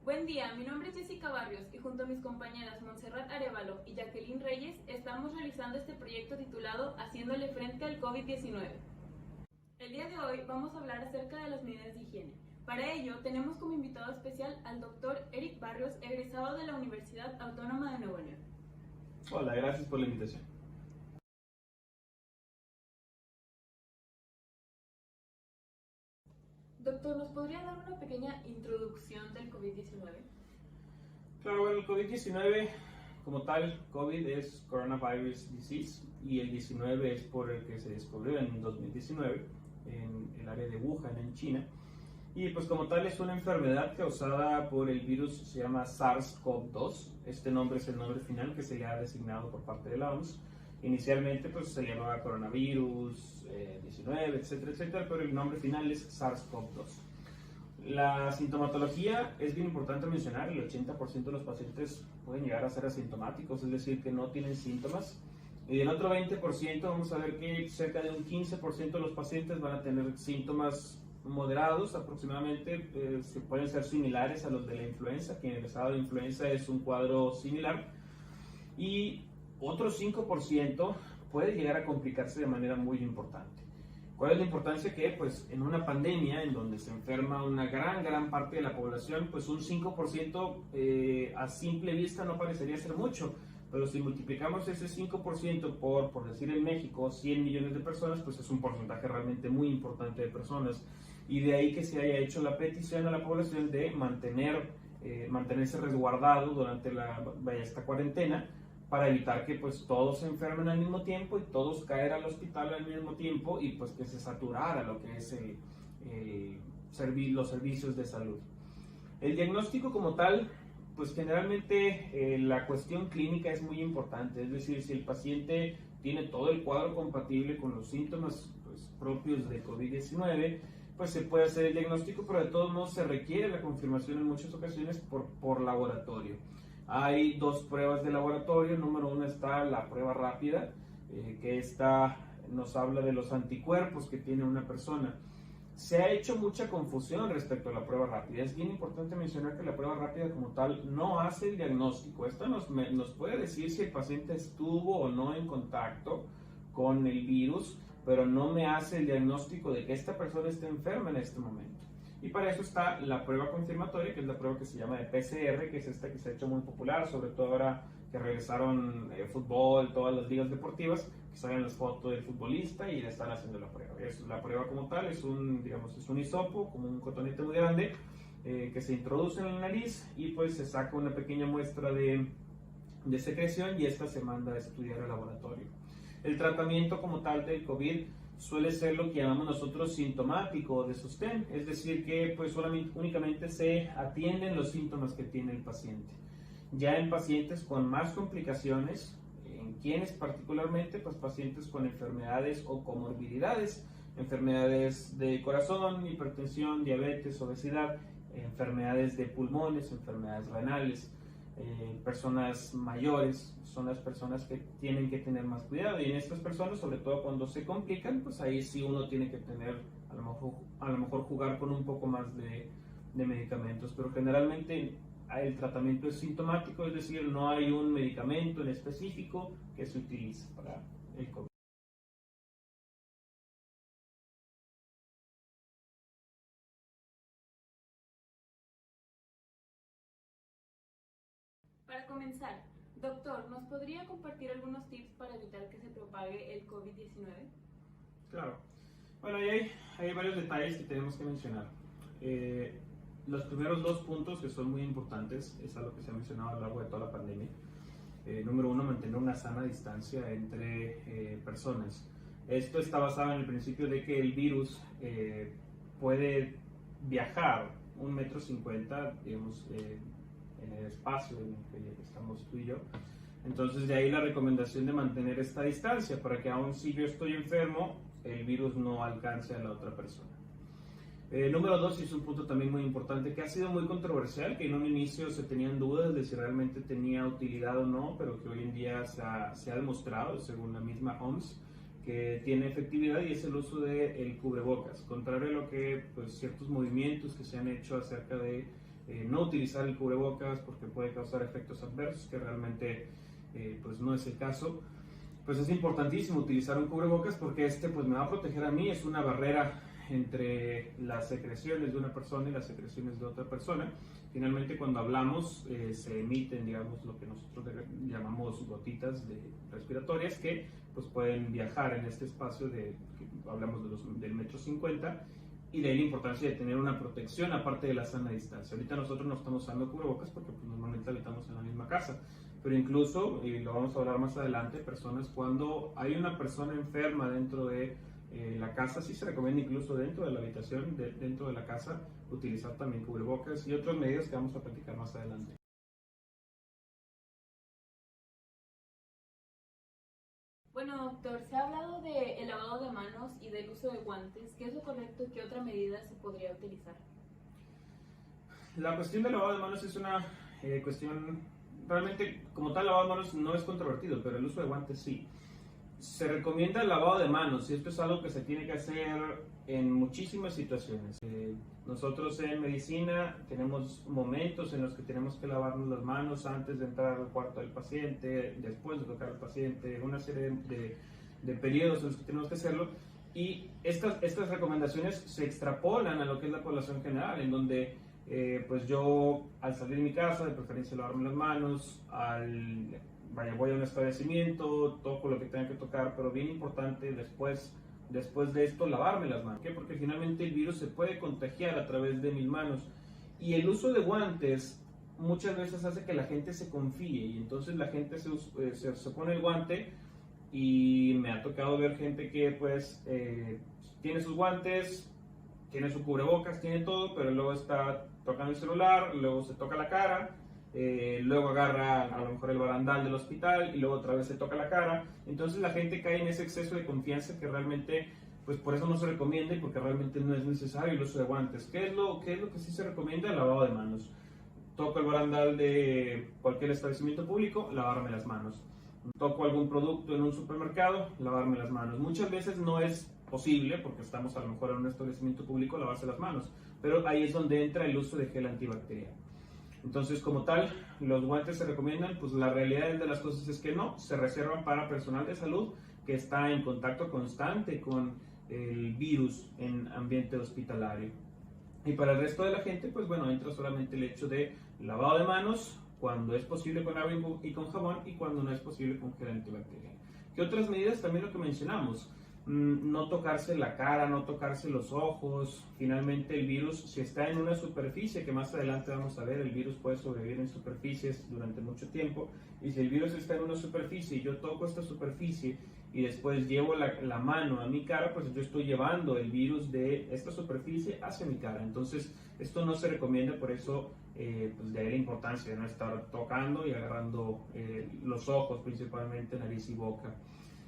Buen día, mi nombre es Jessica Barrios y junto a mis compañeras Montserrat Arevalo y Jacqueline Reyes estamos realizando este proyecto titulado Haciéndole frente al COVID-19. El día de hoy vamos a hablar acerca de las medidas de higiene. Para ello tenemos como invitado especial al doctor Eric Barrios, egresado de la Universidad Autónoma de Nuevo León. Hola, gracias por la invitación. Doctor, ¿nos podría dar una pequeña introducción del COVID-19? Claro, bueno, el COVID-19 como tal, COVID es Coronavirus Disease y el 19 es por el que se descubrió en 2019 en el área de Wuhan, en China. Y pues como tal es una enfermedad causada por el virus, se llama SARS-CoV-2. Este nombre es el nombre final que se le ha designado por parte de la OMS. Inicialmente pues se llamaba coronavirus 19, etcétera, etcétera, pero el nombre final es SARS-CoV-2. La sintomatología es bien importante mencionar, el 80% de los pacientes pueden llegar a ser asintomáticos, es decir, que no tienen síntomas. Y del otro 20% vamos a ver que cerca de un 15% de los pacientes van a tener síntomas moderados aproximadamente, pueden ser similares a los de la influenza, que en el estado de influenza es un cuadro similar. Y otro 5% puede llegar a complicarse de manera muy importante. ¿Cuál es la importancia? Que pues en una pandemia en donde se enferma una gran parte de la población, pues un 5% a simple vista no parecería ser mucho, pero si multiplicamos ese 5% por decir en México 100 millones de personas, pues es un porcentaje realmente muy importante de personas, y de ahí que se haya hecho la petición a la población de mantenerse resguardado durante esta cuarentena, para evitar que pues todos se enfermen al mismo tiempo y todos caer al hospital al mismo tiempo y pues que se saturara lo que es los servicios de salud. El diagnóstico como tal, pues generalmente la cuestión clínica es muy importante, es decir, si el paciente tiene todo el cuadro compatible con los síntomas pues, propios de COVID-19, pues se puede hacer el diagnóstico, pero de todos modos se requiere la confirmación en muchas ocasiones por laboratorio. Hay dos pruebas de laboratorio. Número uno está la prueba rápida, que esta nos habla de los anticuerpos que tiene una persona. Se ha hecho mucha confusión respecto a la prueba rápida. Es bien importante mencionar que la prueba rápida como tal no hace el diagnóstico. Esta nos puede decir si el paciente estuvo o no en contacto con el virus, pero no me hace el diagnóstico de que esta persona esté enferma en este momento. Y para eso está la prueba confirmatoria, que es la prueba que se llama de PCR, que es esta que se ha hecho muy popular, sobre todo ahora que regresaron fútbol, todas las ligas deportivas, que salen las fotos del futbolista y le están haciendo la prueba. La prueba como tal es un hisopo, como un cotonete muy grande, que se introduce en la nariz y pues se saca una pequeña muestra de secreción y esta se manda a estudiar al laboratorio. El tratamiento como tal del COVID suele ser lo que llamamos nosotros sintomático de sostén, es decir que pues únicamente se atienden los síntomas que tiene el paciente. Ya en pacientes con más complicaciones, en quienes particularmente, pues pacientes con enfermedades o comorbilidades, enfermedades de corazón, hipertensión, diabetes, obesidad, enfermedades de pulmones, enfermedades renales, personas mayores, son las personas que tienen que tener más cuidado, y en estas personas, sobre todo cuando se complican, pues ahí sí uno tiene que tener, a lo mejor jugar con un poco más de medicamentos, pero generalmente el tratamiento es sintomático, es decir, no hay un medicamento en específico que se utilice para el COVID. Para comenzar, doctor, ¿nos podría compartir algunos tips para evitar que se propague el COVID-19? Claro. Bueno, hay varios detalles que tenemos que mencionar. Los primeros dos puntos que son muy importantes, es algo que se ha mencionado a lo largo de toda la pandemia. Número uno, mantener una sana distancia entre personas. Esto está basado en el principio de que el virus puede viajar 1,50 m, digamos, en el espacio en el que estamos tú y yo. Entonces de ahí la recomendación de mantener esta distancia para que aun si yo estoy enfermo, el virus no alcance a la otra persona. Número dos, y es un punto también muy importante que ha sido muy controversial, que en un inicio se tenían dudas de si realmente tenía utilidad o no, pero que hoy en día se ha demostrado, según la misma OMS, que tiene efectividad, y es el uso del cubrebocas. Contrario a lo que pues, ciertos movimientos que se han hecho acerca de no utilizar el cubrebocas porque puede causar efectos adversos, que realmente pues no es el caso. Pues es importantísimo utilizar un cubrebocas porque pues me va a proteger a mí, es una barrera entre las secreciones de una persona y las secreciones de otra persona. Finalmente, cuando hablamos, se emiten, digamos, lo que nosotros llamamos gotitas respiratorias que pues pueden viajar en este espacio hablamos del 1,50 m, y de ahí la importancia de tener una protección aparte de la sana distancia. Ahorita nosotros no estamos usando cubrebocas porque pues, normalmente habitamos en la misma casa, pero incluso, y lo vamos a hablar más adelante, personas cuando hay una persona enferma dentro de la casa, sí se recomienda incluso dentro de la habitación, dentro de la casa, utilizar también cubrebocas y otras medidas que vamos a platicar más adelante. Bueno, doctor, se ha hablado del lavado de manos y del uso de guantes. ¿Qué es lo correcto y qué otra medida se podría utilizar? La cuestión del lavado de manos es una cuestión, realmente como tal lavado de manos no es controvertido, pero el uso de guantes sí. Se recomienda el lavado de manos y esto es algo que se tiene que hacer en muchísimas situaciones. Nosotros en medicina tenemos momentos en los que tenemos que lavarnos las manos antes de entrar al cuarto del paciente, después de tocar al paciente, una serie de periodos en los que tenemos que hacerlo, y estas recomendaciones se extrapolan a lo que es la población general, en donde pues yo al salir de mi casa, de preferencia lavarme las manos, voy a un establecimiento, toco lo que tenga que tocar, pero bien importante después de esto lavarme las manos. ¿Por qué? Porque finalmente el virus se puede contagiar a través de mis manos. Y el uso de guantes muchas veces hace que la gente se confíe y entonces la gente se pone el guante, y me ha tocado ver gente que pues tiene sus guantes, tiene su cubrebocas, tiene todo, pero luego está tocando el celular, luego se toca la cara, luego agarra a lo mejor el barandal del hospital y luego otra vez se toca la cara. Entonces la gente cae en ese exceso de confianza que realmente, pues por eso no se recomienda y porque realmente no es necesario el uso de guantes. ¿Qué es lo que sí se recomienda? El lavado de manos. Toco el barandal de cualquier establecimiento público, lavarme las manos. Toco algún producto en un supermercado, lavarme las manos. Muchas veces no es posible, porque estamos a lo mejor en un establecimiento público, lavarse las manos, pero ahí es donde entra el uso de gel antibacterial. Entonces, como tal, los guantes se recomiendan, pues la realidad de las cosas es que no, se reservan para personal de salud que está en contacto constante con el virus en ambiente hospitalario. Y para el resto de la gente, pues bueno, entra solamente el hecho de lavado de manos, cuando es posible con agua y con jabón, y cuando no es posible con gel antibacterial. ¿Qué otras medidas? También lo que mencionamos. No tocarse la cara, no tocarse los ojos. Finalmente el virus, si está en una superficie, que más adelante vamos a ver, el virus puede sobrevivir en superficies durante mucho tiempo, y si el virus está en una superficie y yo toco esta superficie y después llevo la mano a mi cara, pues yo estoy llevando el virus de esta superficie hacia mi cara. Entonces esto no se recomienda, por eso pues de ahí la importancia de no estar tocando y agarrando los ojos, principalmente nariz y boca.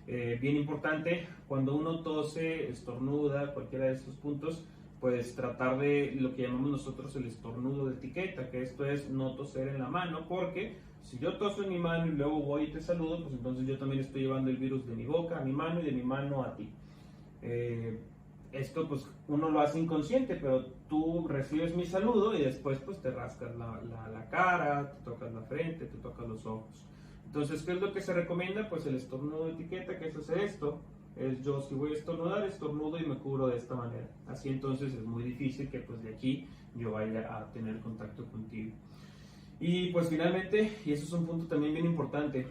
Bien importante, cuando uno tose, estornuda, cualquiera de estos puntos, pues tratar de lo que llamamos nosotros el estornudo de etiqueta, que esto es no toser en la mano, porque si yo toso en mi mano y luego voy y te saludo, pues entonces yo también estoy llevando el virus de mi boca a mi mano y de mi mano a ti. Esto pues uno lo hace inconsciente, pero tú recibes mi saludo y después pues te rascas la cara, te tocas la frente, te tocas los ojos. Entonces, ¿qué es lo que se recomienda? Pues el estornudo de etiqueta, que es hacer esto. Yo si voy a estornudar, estornudo y me cubro de esta manera. Así entonces es muy difícil que pues de aquí yo vaya a tener contacto contigo. Y pues finalmente, y eso es un punto también bien importante,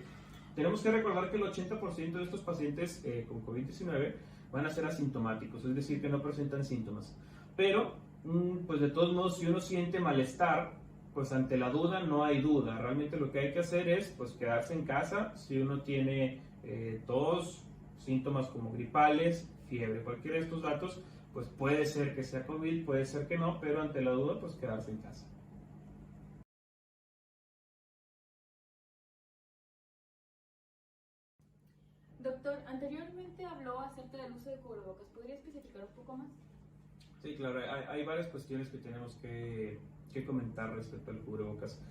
tenemos que recordar que el 80% de estos pacientes con COVID-19 van a ser asintomáticos, es decir, que no presentan síntomas. Pero, pues de todos modos, si uno siente malestar, pues ante la duda no hay duda. Realmente lo que hay que hacer es pues quedarse en casa. Si uno tiene tos, síntomas como gripales, fiebre, cualquiera de estos datos, pues puede ser que sea COVID, puede ser que no, pero ante la duda pues quedarse en casa. Doctor, anteriormente habló acerca del uso de cubrebocas. ¿Podría especificar un poco más? Sí, claro, hay varias cuestiones que tenemos que comentar respecto al cubrebocas.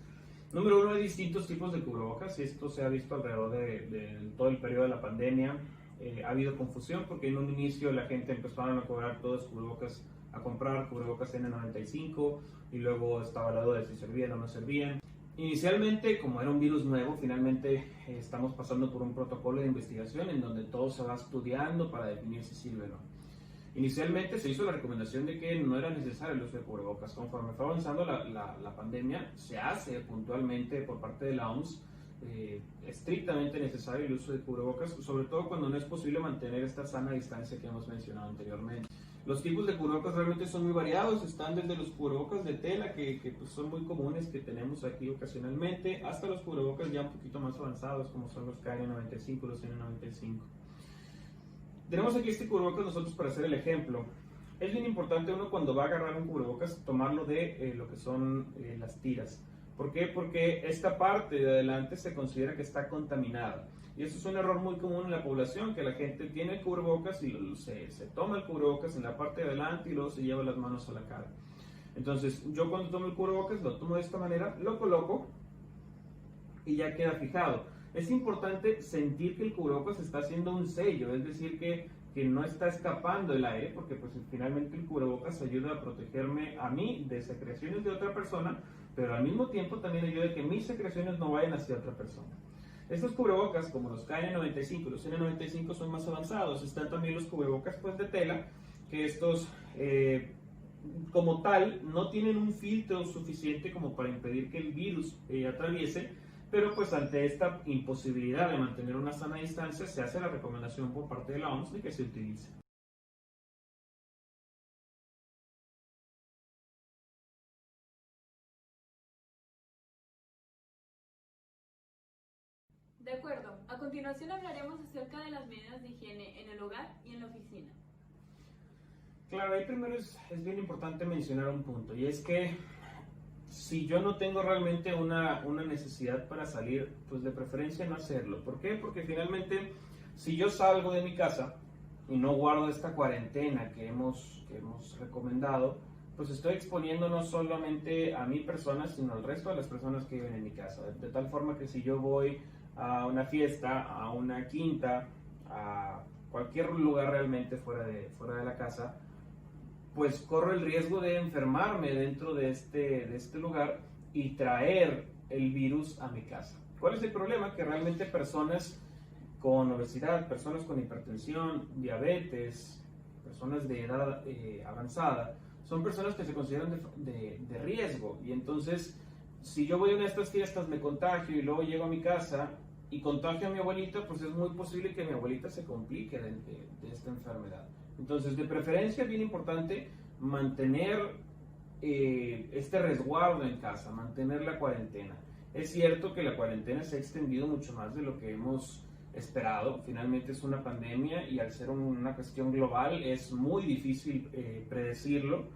Número uno, hay distintos tipos de cubrebocas y esto se ha visto alrededor de todo el periodo de la pandemia. Ha habido confusión porque en un inicio la gente empezaron a cobrar todos cubrebocas a comprar cubrebocas N95 y luego estaba la duda de si servían o no servían. Inicialmente, como era un virus nuevo, finalmente estamos pasando por un protocolo de investigación en donde todo se va estudiando para definir si sirve o no. Inicialmente se hizo la recomendación de que no era necesario el uso de cubrebocas. Conforme fue avanzando la pandemia, se hace puntualmente por parte de la OMS estrictamente necesario el uso de cubrebocas, sobre todo cuando no es posible mantener esta sana distancia que hemos mencionado anteriormente. Los tipos de cubrebocas realmente son muy variados, están desde los cubrebocas de tela que pues son muy comunes que tenemos aquí ocasionalmente, hasta los cubrebocas ya un poquito más avanzados como son los KN95, los N95. Tenemos aquí este cubrebocas nosotros para hacer el ejemplo. Es bien importante uno cuando va a agarrar un cubrebocas tomarlo de lo que son las tiras. ¿Por qué? Porque esta parte de adelante se considera que está contaminada. Y eso es un error muy común en la población, que la gente tiene el cubrebocas y se toma el cubrebocas en la parte de adelante y luego se lleva las manos a la cara. Entonces, yo cuando tomo el cubrebocas lo tomo de esta manera, lo coloco y ya queda fijado. Es importante sentir que el cubrebocas está haciendo un sello, es decir, que no está escapando el aire, porque pues finalmente el cubrebocas ayuda a protegerme a mí de secreciones de otra persona, pero al mismo tiempo también ayuda a que mis secreciones no vayan hacia otra persona. Estos cubrebocas, como los KN95 y los N95, son más avanzados. Están también los cubrebocas pues, de tela, que estos como tal no tienen un filtro suficiente como para impedir que el virus atraviese, pero pues ante esta imposibilidad de mantener una sana distancia se hace la recomendación por parte de la OMS de que se utilice. De acuerdo, a continuación hablaremos acerca de las medidas de higiene en el hogar y en la oficina. Claro, ahí primero es bien importante mencionar un punto, y es que si yo no tengo realmente una necesidad para salir, pues de preferencia no hacerlo. ¿Por qué? Porque finalmente, si yo salgo de mi casa y no guardo esta cuarentena que hemos recomendado, pues estoy exponiendo no solamente a mi persona, sino al resto de las personas que viven en mi casa. De tal forma que si yo voy a una fiesta, a una quinta, a cualquier lugar realmente fuera de la casa, pues corro el riesgo de enfermarme dentro de este lugar y traer el virus a mi casa. ¿Cuál es el problema? Que realmente personas con obesidad, personas con hipertensión, diabetes, personas de edad avanzada, son personas que se consideran de riesgo, y entonces si yo voy a una de estas fiestas, me contagio y luego llego a mi casa y contagio a mi abuelita, pues es muy posible que mi abuelita se complique de esta enfermedad. Entonces, de preferencia es bien importante mantener este resguardo en casa, mantener la cuarentena. Es cierto que la cuarentena se ha extendido mucho más de lo que hemos esperado. Finalmente es una pandemia y al ser una cuestión global es muy difícil predecirlo,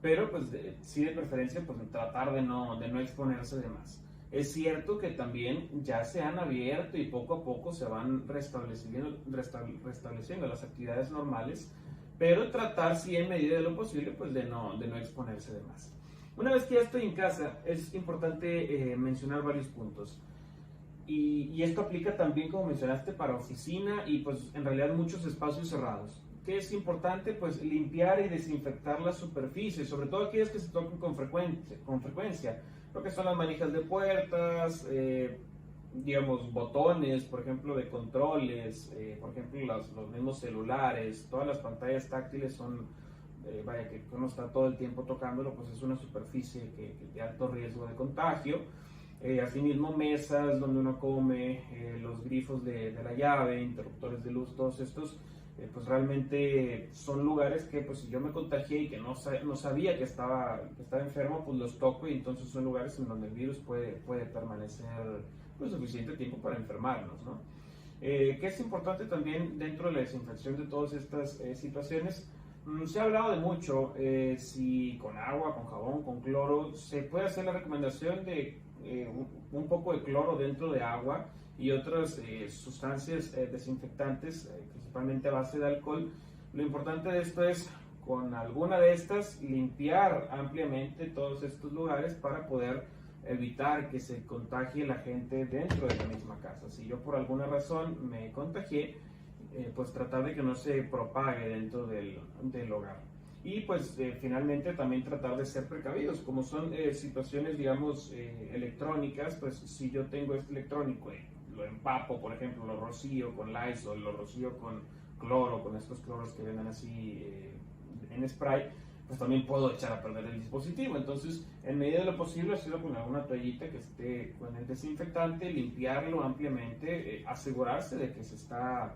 pero pues sí de preferencia pues tratar de no exponerse de más. Es cierto que también ya se han abierto y poco a poco se van restableciendo las actividades normales, pero tratar sí en medida de lo posible pues de no exponerse de más. Una vez que ya estoy en casa es importante mencionar varios puntos. Y esto aplica también, como mencionaste, para oficina y pues en realidad muchos espacios cerrados. ¿Qué es importante? Pues limpiar y desinfectar las superficies, sobre todo aquellas que se tocan con frecuencia. Lo que son las manijas de puertas, digamos, botones, por ejemplo, de controles, por ejemplo, los mismos celulares, todas las pantallas táctiles son, vaya, que uno está todo el tiempo tocándolo, pues es una superficie de alto riesgo de contagio. Asimismo, mesas donde uno come, los grifos de la llave, interruptores de luz, todos estos, pues realmente son lugares que pues si yo me contagié y que no sabía que estaba enfermo, pues los toco, y entonces son lugares en donde el virus puede permanecer pues suficiente tiempo para enfermarnos, ¿no? Que es importante también dentro de la desinfección de todas estas situaciones. Se ha hablado de mucho, si con agua, con jabón, con cloro, se puede hacer la recomendación de un poco de cloro dentro de agua y otras sustancias desinfectantes, principalmente a base de alcohol. Lo importante de esto es, con alguna de estas, limpiar ampliamente todos estos lugares para poder evitar que se contagie la gente dentro de la misma casa. Si yo por alguna razón me contagié, pues tratar de que no se propague dentro del hogar. y pues finalmente también tratar de ser precavidos, como son situaciones, digamos, electrónicas. Pues si yo tengo este electrónico, lo empapo, por ejemplo, lo rocío con Lysol, lo rocío con cloro, con estos cloros que venden así en spray, pues también puedo echar a perder el dispositivo. Entonces, en medida de lo posible, hacerlo con alguna toallita que esté con el desinfectante, limpiarlo ampliamente, asegurarse de que se está,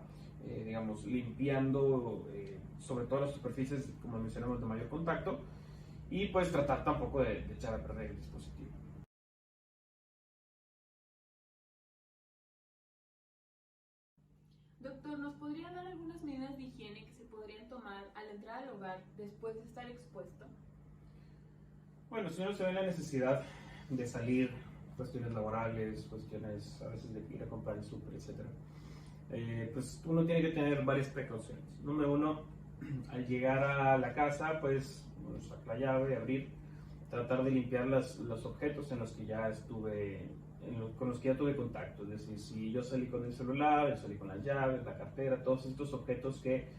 digamos, limpiando sobre todo las superficies, como mencionamos, de mayor contacto, y pues tratar tampoco de echar a perder el dispositivo. Doctor, ¿nos podría dar algunas medidas de higiene que se podrían tomar al entrar al hogar después de estar expuesto? Bueno, si uno se ve la necesidad de salir, cuestiones laborales, cuestiones a veces de ir a comprar el súper, etc., pues uno tiene que tener varias precauciones. Número uno, al llegar a la casa, pues sacar la llave, abrir, tratar de limpiar los objetos en los que ya estuve, con los que ya tuve contacto. Es decir, si yo salí con el celular, yo salí con las llaves, la cartera, todos estos objetos que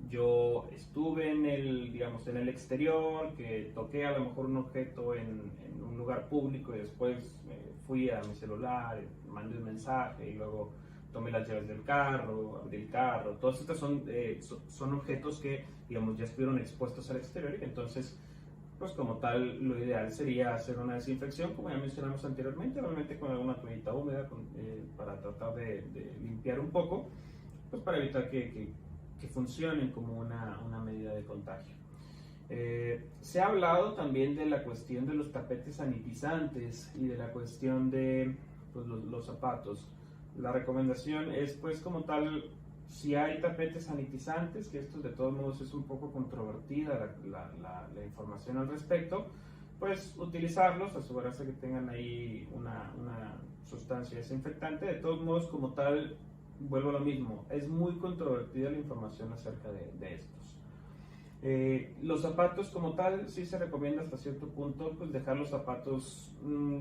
yo estuve en el, digamos, en el exterior, que toqué a lo mejor un objeto en un lugar público y después fui a mi celular, mandé un mensaje y luego tomé las llaves del carro, abrí el carro. Todos estos son objetos que, digamos, ya estuvieron expuestos al exterior, y entonces, pues como tal, lo ideal sería hacer una desinfección, como ya mencionamos anteriormente, realmente con alguna toallita húmeda para tratar de limpiar un poco, pues para evitar que funcionen como una medida de contagio. Se ha hablado también de la cuestión de los tapetes sanitizantes y de la cuestión de pues, los zapatos. La recomendación es, pues, como tal, si hay tapetes sanitizantes, que esto de todos modos es un poco controvertida la información al respecto, pues utilizarlos, asegurarse que tengan ahí una sustancia desinfectante. De todos modos, como tal, vuelvo a lo mismo, es muy controvertida la información acerca de estos. Los zapatos como tal, sí se recomienda hasta cierto punto pues dejar los zapatos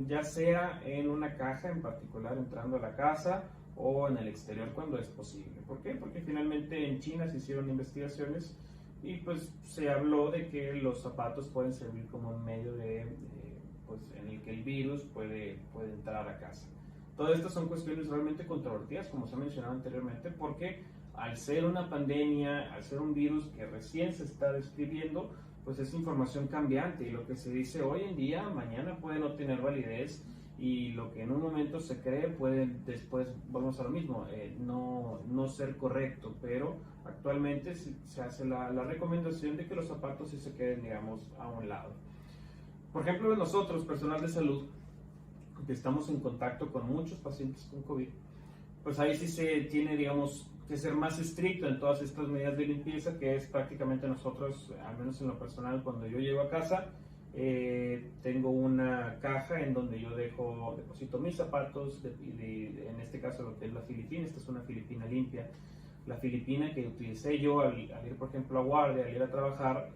ya sea en una caja en particular entrando a la casa o en el exterior cuando es posible. ¿Por qué? Porque finalmente en China se hicieron investigaciones y pues se habló de que los zapatos pueden servir como un medio pues, en el que el virus puede entrar a casa. Todas estas son cuestiones realmente controvertidas, como se ha mencionado anteriormente, porque al ser una pandemia, al ser un virus que recién se está describiendo, pues es información cambiante y lo que se dice hoy en día, mañana puede no tener validez y lo que en un momento se cree puede después, volvemos a lo mismo, no ser correcto, pero actualmente se hace la recomendación de que los zapatos sí se queden, digamos, a un lado. Por ejemplo, nosotros, personal de salud, que estamos en contacto con muchos pacientes con COVID, pues ahí sí se tiene, digamos, que ser más estricto en todas estas medidas de limpieza, que es prácticamente nosotros, al menos en lo personal, cuando yo llego a casa, tengo una caja en donde yo deposito mis zapatos, en este caso lo que es la filipina. Esta es una filipina limpia. La filipina que utilicé yo al ir, por ejemplo, a guardia, al ir a trabajar,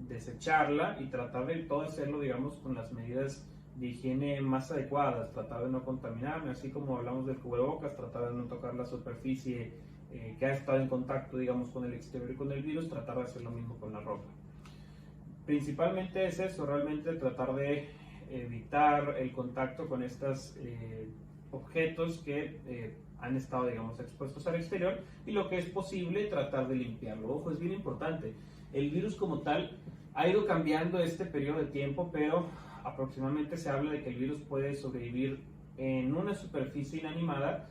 desecharla y tratar de todo hacerlo, digamos, con las medidas de higiene más adecuadas, tratar de no contaminarme, así como hablamos del cubrebocas, tratar de no tocar la superficie que ha estado en contacto, digamos, con el exterior y con el virus, tratar de hacer lo mismo con la ropa. Principalmente es eso, realmente tratar de evitar el contacto con estos objetos que han estado, digamos, expuestos al exterior, y lo que es posible tratar de limpiarlo. Ojo, es bien importante, el virus como tal ha ido cambiando este periodo de tiempo, pero aproximadamente se habla de que el virus puede sobrevivir en una superficie inanimada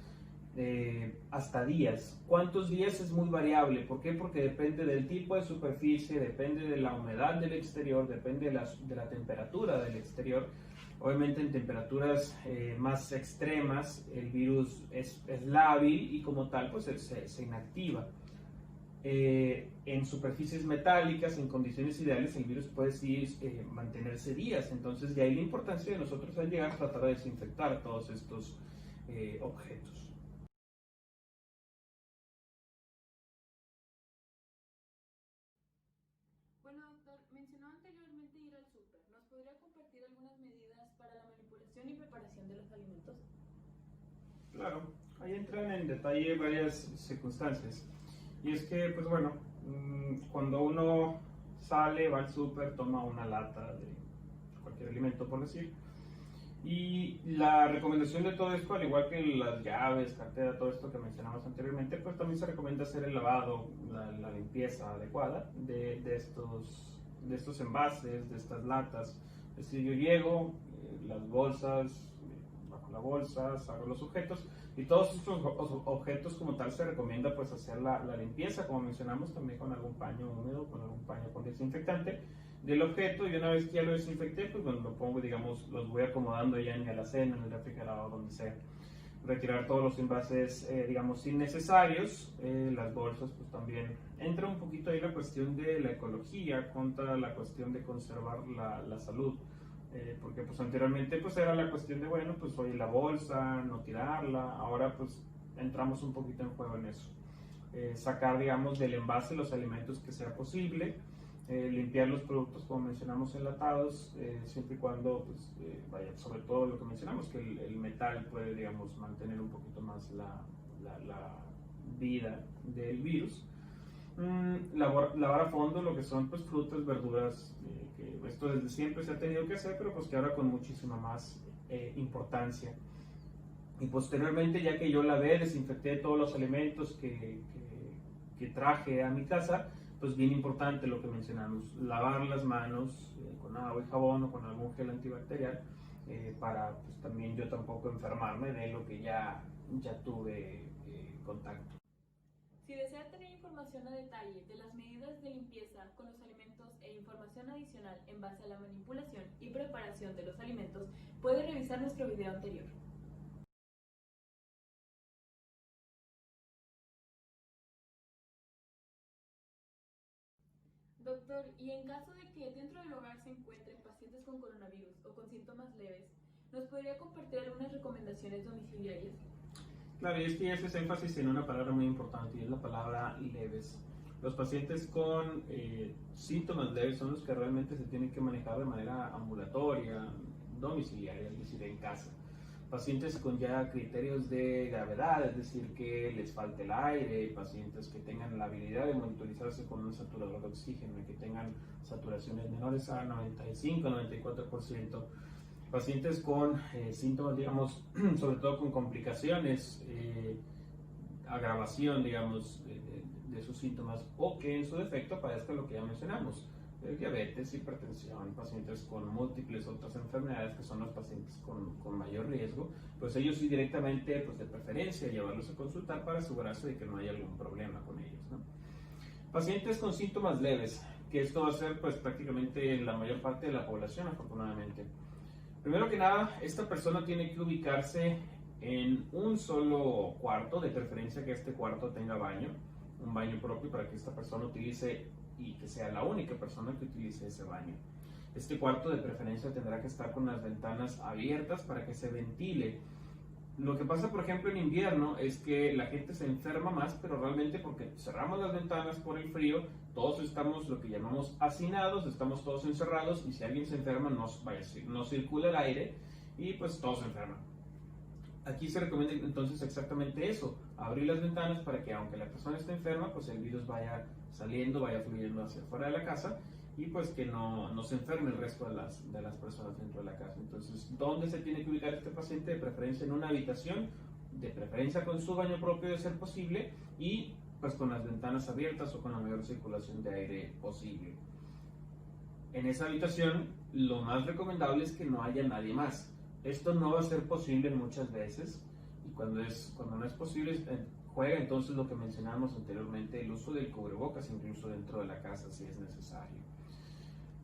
hasta días. ¿Cuántos días? Es muy variable. ¿Por qué? Porque depende del tipo de superficie, depende de la humedad del exterior, depende de la temperatura del exterior. Obviamente en temperaturas más extremas el virus es lábil y como tal pues se inactiva. En superficies metálicas, en condiciones ideales, el virus puede sí, mantenerse días. Entonces de ahí la importancia de nosotros al llegar tratar de desinfectar todos estos objetos. Bueno, doctor, mencionó anteriormente ir al súper. ¿Nos podría compartir algunas medidas para la manipulación y preparación de los alimentos? Claro, ahí entran en detalle varias circunstancias. Y es que, pues bueno, cuando uno sale, va al súper, toma una lata de cualquier alimento, por decir. Y la recomendación de todo esto, al igual que las llaves, cartera, todo esto que mencionamos anteriormente, pues también se recomienda hacer el lavado, la limpieza adecuada de estos envases, de estas latas. Es decir, yo llego, las bolsas, bajo la bolsa, saco los objetos, y todos estos objetos como tal se recomienda pues hacer la limpieza, como mencionamos, también con algún paño húmedo, con algún paño con desinfectante del objeto, y una vez que ya lo desinfecté, pues bueno, lo pongo, digamos, los voy acomodando ya en el alacén, en el refrigerador, donde sea. Retirar todos los envases, digamos, innecesarios, las bolsas, pues también entra un poquito ahí la cuestión de la ecología contra la cuestión de conservar la salud. Porque pues anteriormente pues era la cuestión de, bueno, pues oye, la bolsa, no tirarla, ahora pues entramos un poquito en juego en eso. Sacar, digamos, del envase los alimentos que sea posible, limpiar los productos, como mencionamos, enlatados, siempre y cuando, pues, vaya, sobre todo lo que mencionamos, que el metal puede, digamos, mantener un poquito más la vida del virus. Lavar a fondo lo que son pues frutas, verduras, que esto desde siempre se ha tenido que hacer, pero pues que ahora con muchísima más importancia. Y posteriormente, ya que yo lavé, desinfecté todos los alimentos que traje a mi casa, pues bien importante lo que mencionamos, lavar las manos con agua y jabón o con algún gel antibacterial, para pues también yo tampoco enfermarme de lo que ya tuve contacto. Si desea tener información a detalle de las medidas de limpieza con los alimentos e información adicional en base a la manipulación y preparación de los alimentos, puede revisar nuestro video anterior. Doctor, y en caso de que dentro del hogar se encuentren pacientes con coronavirus o con síntomas leves, ¿nos podría compartir algunas recomendaciones domiciliarias? Claro, y es que haces énfasis en una palabra muy importante, y es la palabra leves. Los pacientes con síntomas leves son los que realmente se tienen que manejar de manera ambulatoria, domiciliaria, es decir, en casa. Pacientes con ya criterios de gravedad, es decir, que les falte el aire, pacientes que tengan la habilidad de monitorizarse con un saturador de oxígeno y que tengan saturaciones menores a 95-94%. Pacientes con síntomas, digamos, sobre todo con complicaciones, agravación, digamos, de sus síntomas, o que en su defecto padezcan lo que ya mencionamos, diabetes, hipertensión, pacientes con múltiples otras enfermedades, que son los pacientes con mayor riesgo, pues ellos sí directamente, pues de preferencia, llevarlos a consultar para asegurarse de que no haya algún problema con ellos, ¿no? Pacientes con síntomas leves, que esto va a ser pues prácticamente la mayor parte de la población, afortunadamente. Primero que nada, esta persona tiene que ubicarse en un solo cuarto, de preferencia que este cuarto tenga baño, un baño propio para que esta persona utilice y que sea la única persona que utilice ese baño. Este cuarto de preferencia tendrá que estar con las ventanas abiertas para que se ventile. Lo que pasa, por ejemplo, en invierno es que la gente se enferma más, pero realmente porque cerramos las ventanas por el frío, todos estamos lo que llamamos hacinados, estamos todos encerrados, y si alguien se enferma no circula el aire y pues todos se enferman. Aquí se recomienda entonces exactamente eso, abrir las ventanas para que aunque la persona esté enferma, pues el virus vaya saliendo, vaya fluyendo hacia afuera de la casa, y pues que no se enferme el resto de las personas dentro de la casa. Entonces, ¿dónde se tiene que ubicar este paciente? De preferencia en una habitación, de preferencia con su baño propio de ser posible, y pues con las ventanas abiertas o con la mayor circulación de aire posible. En esa habitación, lo más recomendable es que no haya nadie más. Esto no va a ser posible muchas veces, y cuando no es posible, juega entonces lo que mencionamos anteriormente, el uso del cubrebocas, incluso dentro de la casa si es necesario.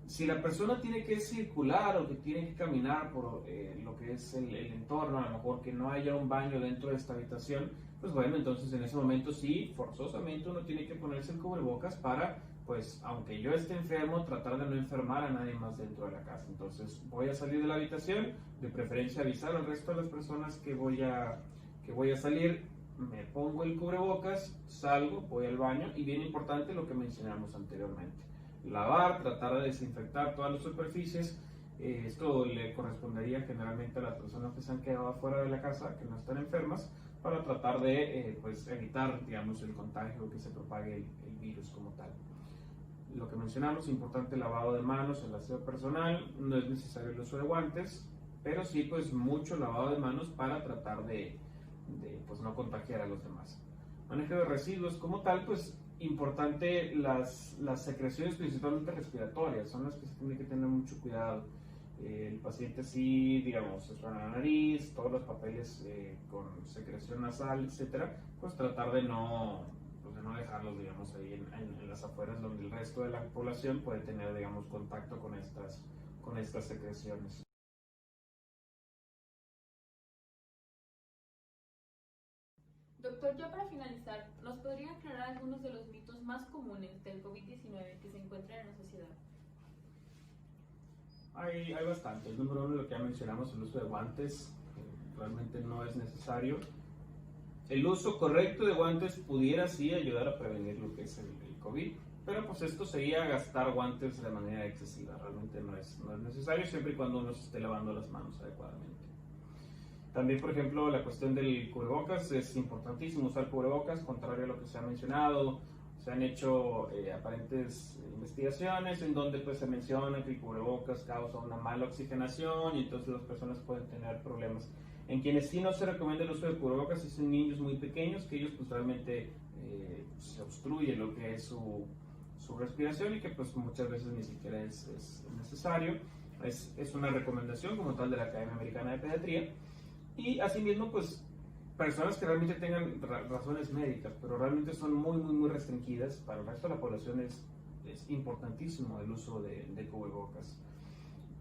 Si la persona tiene que circular o que tiene que caminar por lo que es el entorno, a lo mejor que no haya un baño dentro de esta habitación, pues bueno, entonces en ese momento sí, forzosamente uno tiene que ponerse el cubrebocas para, pues aunque yo esté enfermo, tratar de no enfermar a nadie más dentro de la casa. Entonces voy a salir de la habitación, de preferencia avisar al resto de las personas que voy a salir, me pongo el cubrebocas, salgo, voy al baño, y bien importante lo que mencionamos anteriormente. Lavar, tratar de desinfectar todas las superficies. Esto le correspondería generalmente a las personas que se han quedado afuera de la casa, que no están enfermas, para tratar de pues evitar, digamos, el contagio, que se propague el virus como tal. lo que mencionamos, importante lavado de manos, el aseo personal, no es necesario el uso de guantes, pero sí pues mucho lavado de manos para tratar de pues no contagiar a los demás. Manejo de residuos como tal, pues importante las secreciones principalmente respiratorias, son las que se tiene que tener mucho cuidado. El paciente sí, digamos, se suena la nariz, todos los papeles con secreción nasal, etcétera, pues tratar de no dejarlos, digamos, ahí en las afueras donde el resto de la población puede tener, digamos, contacto con estas secreciones. Doctor, ya para finalizar, ¿nos podría aclarar algunos de los mitos más comunes del COVID-19 que se encuentran en la sociedad? Hay bastante. El número uno, lo que ya mencionamos, el uso de guantes, realmente no es necesario. El uso correcto de guantes pudiera sí ayudar a prevenir lo que es el COVID, pero pues esto sería gastar guantes de manera excesiva. Realmente no es necesario siempre y cuando uno se esté lavando las manos adecuadamente. También, por ejemplo, la cuestión del cubrebocas, es importantísimo usar cubrebocas, contrario a lo que se ha mencionado. Se han hecho aparentes investigaciones en donde pues, se menciona que el cubrebocas causa una mala oxigenación y entonces las personas pueden tener problemas. En quienes sí no se recomienda el uso de cubrebocas es en niños muy pequeños, que ellos pues realmente se obstruye lo que es su respiración y que pues muchas veces ni siquiera es necesario. Es una recomendación como tal de la Academia Americana de Pediatría. Y asimismo, pues, personas que realmente tengan razones médicas, pero realmente son muy restringidas, para el resto de la población es importantísimo el uso de cubrebocas.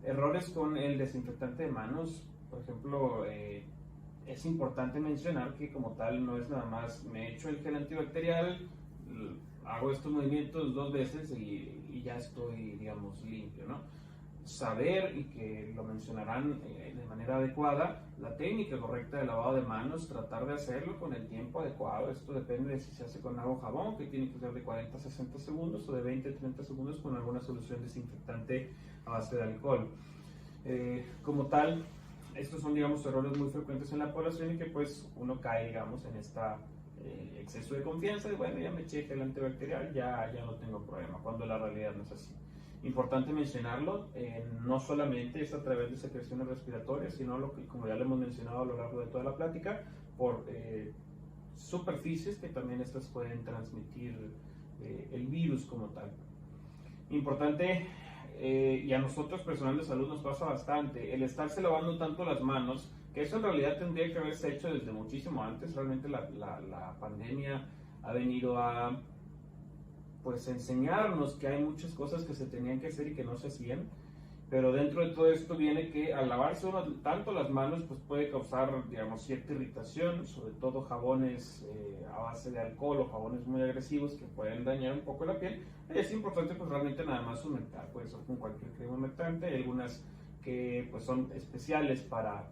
Errores con el desinfectante de manos, por ejemplo, es importante mencionar que como tal no es nada más me echo el gel antibacterial, hago estos movimientos 2 veces y ya estoy, digamos, limpio, ¿no? Saber, y que lo mencionarán de manera adecuada, la técnica correcta de lavado de manos, tratar de hacerlo con el tiempo adecuado. Esto depende de si se hace con agua o jabón, que tiene que ser de 40 a 60 segundos, o de 20 a 30 segundos con alguna solución desinfectante a base de alcohol. Como tal, estos son, digamos, errores muy frecuentes en la población y que pues uno cae, digamos, en esta exceso de confianza de, bueno, ya me eché gel antibacterial, ya no tengo problema, cuando la realidad no es así. Importante mencionarlo, no solamente es a través de secreciones respiratorias, sino lo que, como ya lo hemos mencionado a lo largo de toda la plática, por superficies que también estas pueden transmitir el virus como tal. Importante, y a nosotros personal de salud nos pasa bastante, el estarse lavando tanto las manos, que eso en realidad tendría que haberse hecho desde muchísimo antes. Realmente la pandemia ha venido a pues enseñarnos que hay muchas cosas que se tenían que hacer y que no se hacían, pero dentro de todo esto viene que al lavarse uno tanto las manos pues puede causar, digamos, cierta irritación, sobre todo jabones a base de alcohol o jabones muy agresivos que pueden dañar un poco la piel. Es importante pues realmente nada más humectar, puede ser con cualquier crema humectante. Hay algunas que pues son especiales para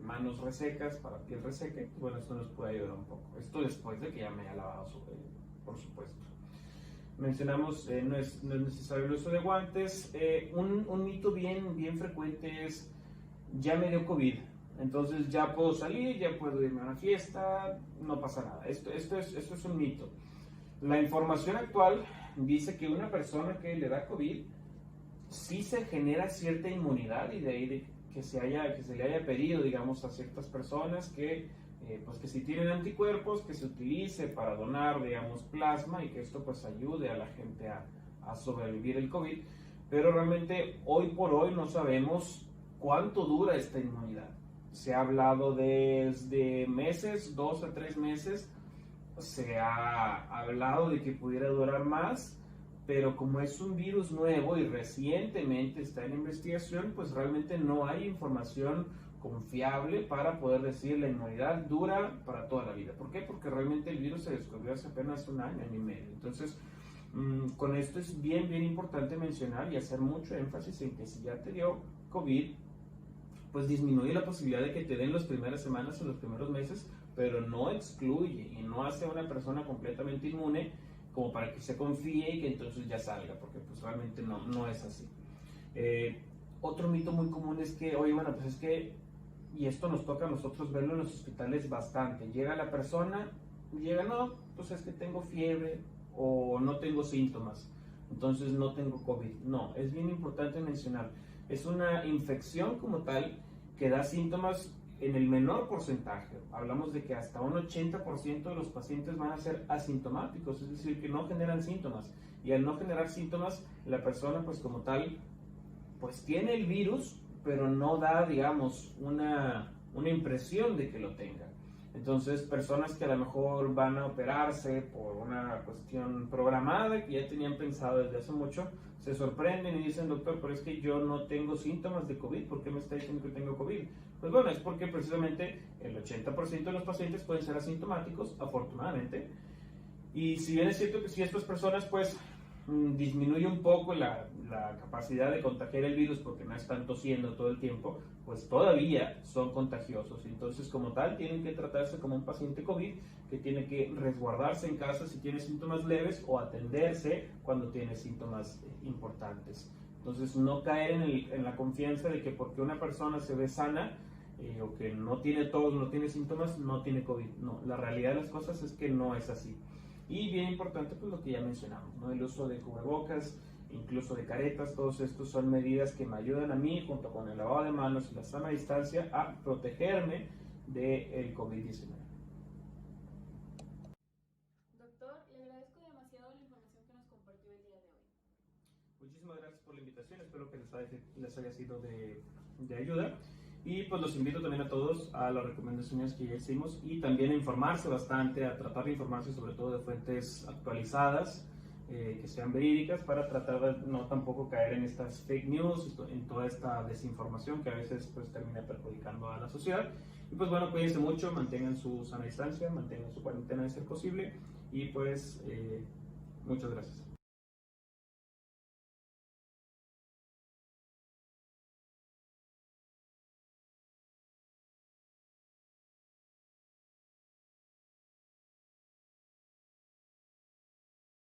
manos resecas, para piel reseca, y bueno, esto nos puede ayudar un poco. Esto después de que ya me haya lavado por supuesto. Mencionamos, no es necesario el uso de guantes. Un mito bien frecuente es, ya me dio COVID, entonces ya puedo salir, ya puedo irme a una fiesta, no pasa nada. Esto es un mito. La información actual dice que una persona que le da COVID, sí se genera cierta inmunidad, y de ahí que se le haya pedido, digamos, a ciertas personas que pues que si tienen anticuerpos, que se utilice para donar, digamos, plasma, y que esto pues ayude a la gente a sobrevivir el COVID. Pero realmente hoy por hoy no sabemos cuánto dura esta inmunidad. Se ha hablado desde meses, 2 a 3 meses, se ha hablado de que pudiera durar más, pero como es un virus nuevo y recientemente está en investigación, pues realmente no hay información confiable para poder decir la inmunidad dura para toda la vida. ¿Por qué? Porque realmente el virus se descubrió hace apenas un año y medio. Entonces, con esto es bien importante mencionar y hacer mucho énfasis en que si ya te dio COVID, pues disminuye la posibilidad de que te den las primeras semanas o los primeros meses, pero no excluye y no hace a una persona completamente inmune como para que se confíe y que entonces ya salga, porque pues realmente no es así. Otro mito muy común es que, oye, bueno, pues es que, y esto nos toca a nosotros verlo en los hospitales bastante, llega la persona, no, pues es que tengo fiebre o no tengo síntomas. entonces no tengo COVID. No, es bien importante mencionar, es una infección como tal que da síntomas en el menor porcentaje. Hablamos de que hasta un 80% de los pacientes van a ser asintomáticos, es decir, que no generan síntomas. Y al no generar síntomas, la persona pues como tal, pues tiene el virus, pero no da, digamos, una impresión de que lo tenga. Entonces, personas que a lo mejor van a operarse por una cuestión programada, que ya tenían pensado desde hace mucho, se sorprenden y dicen, doctor, pero es que yo no tengo síntomas de COVID, ¿por qué me está diciendo que tengo COVID? Pues bueno, es porque precisamente el 80% de los pacientes pueden ser asintomáticos, afortunadamente, y si bien es cierto que si estas personas pues disminuye un poco la capacidad de contagiar el virus porque no están tosiendo todo el tiempo, pues todavía son contagiosos. Entonces, como tal, tienen que tratarse como un paciente COVID que tiene que resguardarse en casa si tiene síntomas leves o atenderse cuando tiene síntomas importantes. Entonces, no caer en la confianza de que porque una persona se ve sana o que no tiene tos, no tiene síntomas, no tiene COVID. No, la realidad de las cosas es que no es así. Y bien importante, pues lo que ya mencionamos, ¿no? El uso de cubrebocas, incluso de caretas, todos estos son medidas que me ayudan a mí, junto con el lavado de manos y la sana distancia, a protegerme del COVID-19. Doctor, le agradezco demasiado la información que nos compartió el día de hoy. Muchísimas gracias por la invitación, espero que les haya sido de ayuda. Y pues los invito también a todos a las recomendaciones que ya hicimos y también a informarse bastante, a tratar de informarse sobre todo de fuentes actualizadas, que sean verídicas, para tratar de no tampoco caer en estas fake news, en toda esta desinformación que a veces pues termina perjudicando a la sociedad. Y pues bueno, cuídense mucho, mantengan su sana distancia, mantengan su cuarentena de ser posible y pues muchas gracias.